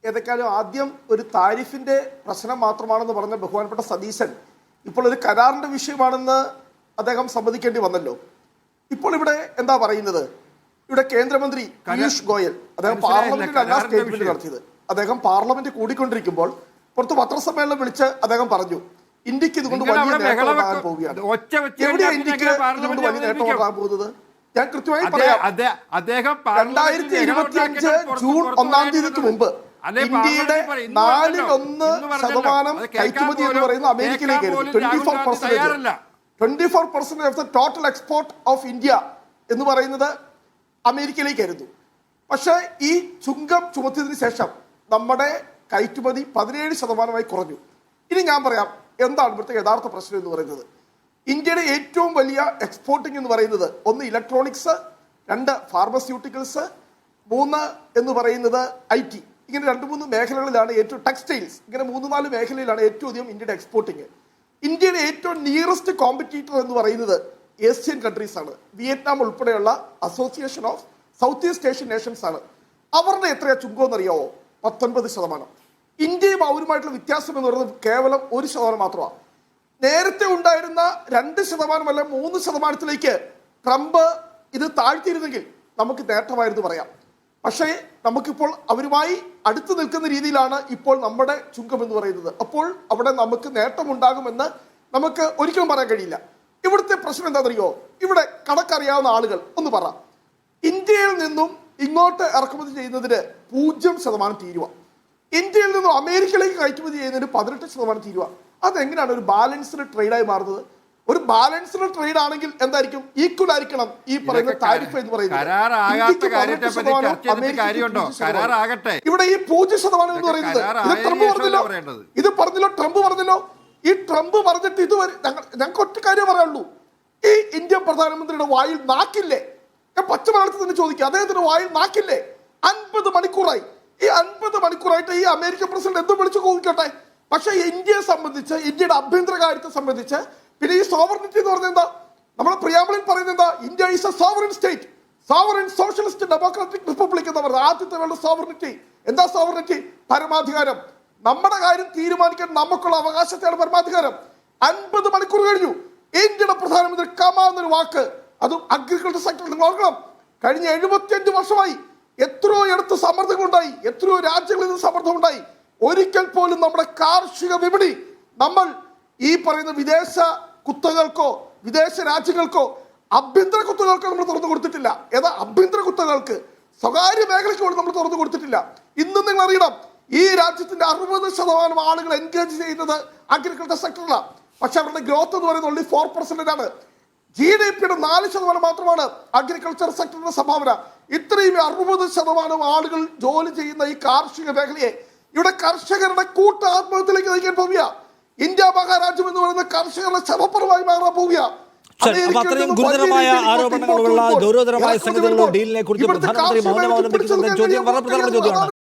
ഏതെക്കാളും ആദ്യം ഒരു താരിഫിന്റെ പ്രശ്നം മാത്രമാണെന്ന് പറഞ്ഞ ബഹുമാനപ്പെട്ട സതീശൻ ഇപ്പോൾ ഒരു കരാറിന്റെ വിഷയമാണെന്ന് അദ്ദേഹം സമ്മതിക്കേണ്ടി വന്നല്ലോ. ഇപ്പോൾ ഇവിടെ എന്താ പറയുന്നത്? ഇവിടെ കേന്ദ്രമന്ത്രി പീയൂഷ് ഗോയൽ അദ്ദേഹം പാർലമെന്റിലല്ല സ്റ്റേറ്റ്മെന്റ് നടത്തിയത്. അദ്ദേഹം പാർലമെന്റ് കൂടിക്കൊണ്ടിരിക്കുമ്പോൾ പുറത്ത് പത്രസമ്മേളനം വിളിച്ച് അദ്ദേഹം പറഞ്ഞു ഇന്ത്യക്ക് ഇതുകൊണ്ട് വലിയ നേട്ടം ഉണ്ടാകാൻ പോവുകയാണ്. എവിടെയാണ് ഇന്ത്യക്ക് ഇതുകൊണ്ട് വലിയ നേട്ടം ഉണ്ടാകാൻ പോകുന്നത്? ഞാൻ കൃത്യമായി പറയാം. 2025 ജൂൺ 1-ാം തീയതിക്ക് മുമ്പ് ഇന്ത്യയുടെ 4% കയറ്റുമതി എന്ന് പറയുന്ന അമേരിക്കയിലേക്കായിരുന്നു. 24% of the total export of India എന്ന് പറയുന്നത് അമേരിക്കയിലേക്കായിരുന്നു. പക്ഷേ ഈ ചുങ്കം ചുമത്തിയതിനു ശേഷം നമ്മുടെ കയറ്റുമതി 17% കുറഞ്ഞു. ഇനി ഞാൻ പറയാം എന്താണ് ഇവിടുത്തെ യഥാർത്ഥ പ്രശ്നം എന്ന് പറയുന്നത്. ഇന്ത്യയുടെ ഏറ്റവും വലിയ എക്സ്പോർട്ടിംഗ് എന്ന് പറയുന്നത് 1 ഇലക്ട്രോണിക്സ്, 2 ഫാർമസ്യൂട്ടിക്കൽസ്, 3 എന്ന് പറയുന്നത് IT. ഇങ്ങനെ 2-3 മേഖലകളിലാണ് ഏറ്റവും, ടെക്സ്റ്റൈൽസ്, ഇങ്ങനെ 3-4 മേഖലയിലാണ് ഏറ്റവും അധികം ഇന്ത്യയുടെ എക്സ്പോർട്ടിങ്. ഇന്ത്യയുടെ ഏറ്റവും നിയറസ്റ്റ് കോമ്പറ്റീറ്റർ എന്ന് പറയുന്നത് ഏഷ്യൻ കൺട്രീസ് ആണ്. വിയറ്റ്നാം ഉൾപ്പെടെയുള്ള association of south east Asian Nations ആണ്. അവരുടെ എത്രയാ ചുങ്കം എന്നറിയാവോ? 19%. ഇന്ത്യയും അവരുമായിട്ടുള്ള വ്യത്യാസം എന്ന് പറയുന്നത് കേവലം 1% മാത്രമാണ്. നേരത്തെ ഉണ്ടായിരുന്ന 2% 3%ത്തിലേക്ക് ട്രംപ് ഇത് താഴ്ത്തിയിരുന്നെങ്കിൽ നമുക്ക് നേട്ടമായിരുന്നു പറയാം. പക്ഷേ നമുക്കിപ്പോൾ അവരുമായി അടുത്ത് നിൽക്കുന്ന രീതിയിലാണ് ഇപ്പോൾ നമ്മുടെ ചുങ്കം എന്ന് പറയുന്നത്. അപ്പോൾ അവിടെ നമുക്ക് നേട്ടമുണ്ടാകുമെന്ന് നമുക്ക് ഒരിക്കലും പറയാൻ കഴിയില്ല. ഇവിടുത്തെ പ്രശ്നം എന്താണെന്നറിയോ? ഇവിടെ കണക്കറിയാവുന്ന ആളുകൾ ഒന്ന് പറ. ഇന്ത്യയിൽ നിന്നും ഇങ്ങോട്ട് ഇറക്കുമതി ചെയ്യുന്നതിന് 0% തീരുവ, ഇന്ത്യയിൽ നിന്നും അമേരിക്കയിലേക്ക് കയറ്റുമതി ചെയ്യുന്നതിന് 18% തീരുവ. അതെങ്ങനെയാണ് ഒരു ബാലൻസ്ഡ് ട്രേഡായി മാറുന്നത്? ഒരു ബാലൻസ്ഡ് ട്രേഡ് ആണെങ്കിൽ എന്തായിരിക്കും? ഈക്വൽ ആയിരിക്കണം ഈ പറയുന്ന താരിഫ് എന്ന് പറയുന്നത്. ഇവിടെ ഈ 0% എന്ന് പറയുന്നത് ഇത് പറഞ്ഞല്ലോ ട്രംപ് പറഞ്ഞല്ലോ. ഈ ട്രംപ് പറഞ്ഞിട്ട് ഇതുവരെ ഞങ്ങൾക്ക് ഒറ്റ കാര്യം പറയാനുള്ളൂ, ഈ ഇന്ത്യൻ പ്രധാനമന്ത്രിയുടെ വായിൽ നാക്കില്ലേ? ഞാൻ പച്ചമലയാളത്തിൽ തന്നെ ചോദിക്കുക, അദ്ദേഹത്തിന്റെ വായിൽ നാക്കില്ലേ? 50 മണിക്കൂറായി, ഈ 50 മണിക്കൂറായിട്ട് ഈ അമേരിക്കൻ പ്രസിഡന്റ് എന്തും വിളിച്ചു ചോദിക്കട്ടെ. പക്ഷെ ഇന്ത്യയെ സംബന്ധിച്ച്, ഇന്ത്യയുടെ ആഭ്യന്തര കാര്യത്തെ സംബന്ധിച്ച്, പിന്നെ ഈ സോവറിനിറ്റി എന്ന് പറഞ്ഞാൽ എന്താ? നമ്മുടെ പ്രിയാമ്പിളിൽ പറയുന്നത് എന്താ? India is A sovereign state, sovereign socialist democratic republic എന്ന് പറയുന്നത് ആദ്യത്തെ വേണ്ട സോവറിനിറ്റി. എന്താ സോവറിനിറ്റി? പരമാധികാരം. നമ്മുടെ കാര്യം തീരുമാനിക്കാൻ നമുക്കുള്ള അവകാശത്തെയാണ് പരമാധികാരം. 50 മണിക്കൂർ കഴിഞ്ഞു, ഇന്ത്യയുടെ പ്രധാനമന്ത്രി കമ എന്നൊരു വാക്ക്, അതും അഗ്രികൾച്ചർ സെക്ടറിൽ നിങ്ങൾ ഓർക്കണം. കഴിഞ്ഞ 75 വർഷമായി എത്രയോ ഇടത്ത് സമ്മർദ്ദങ്ങളുണ്ടായി, എത്രയോ രാജ്യങ്ങളിൽ നിന്ന് സമ്മർദ്ദമുണ്ടായി. ഒരിക്കൽ പോലും നമ്മുടെ കാർഷിക വിപണി നമ്മൾ ഈ പറയുന്ന വിദേശ കുത്തകൾക്കോ വിദേശ രാജ്യങ്ങൾക്കോ ആഭ്യന്തര കുത്തകൾക്കോ നമ്മൾ തുറന്നു കൊടുത്തിട്ടില്ല. ഏതാ ആഭ്യന്തര കുത്തകൾക്ക്, സ്വകാര്യ മേഖലയ്ക്ക് പോലും നമ്മൾ തുറന്നു കൊടുത്തിട്ടില്ല. ഇന്നും നിങ്ങൾ അറിയണം, ഈ രാജ്യത്തിന്റെ 60% ആളുകൾ എൻഗേജ് ചെയ്യുന്നത് അഗ്രികൾച്ചർ സെക്ടറിലാണ്. പക്ഷെ അവരുടെ ഗ്രോത്ത് എന്ന് പറയുന്നത് ഓൺലി 4% ആണ്. GDPയുടെ 4% മാത്രമാണ് അഗ്രികൾച്ചർ സെക്ടറിന്റെ സംഭാവന. ഇത്രയും 60% ആളുകൾ ജോലി ചെയ്യുന്ന ഈ കാർഷിക മേഖലയെ ഇവിടെ കർഷകരുടെ കൂട്ട ആത്മഹത്യയിലേക്ക് നയിക്കാൻ പോവുക. ഇന്ത്യ മഹാരാജ്യം എന്ന് പറയുന്ന കർഷകരുടെ ശവപ്പുറമായി മാറാൻ പോവുക. അത്രയും ഗുരുതരമായ ആരോപണങ്ങളുള്ള ഗൗരവതരമായ സംഗതികളുള്ള ഡീലിനെ കുറിച്ച് പ്രധാനമന്ത്രി മൗനം അവലംബിക്കുന്നതിന്റെ ചോദ്യം വളരെ പ്രധാനപ്പെട്ട ചോദ്യമാണ്.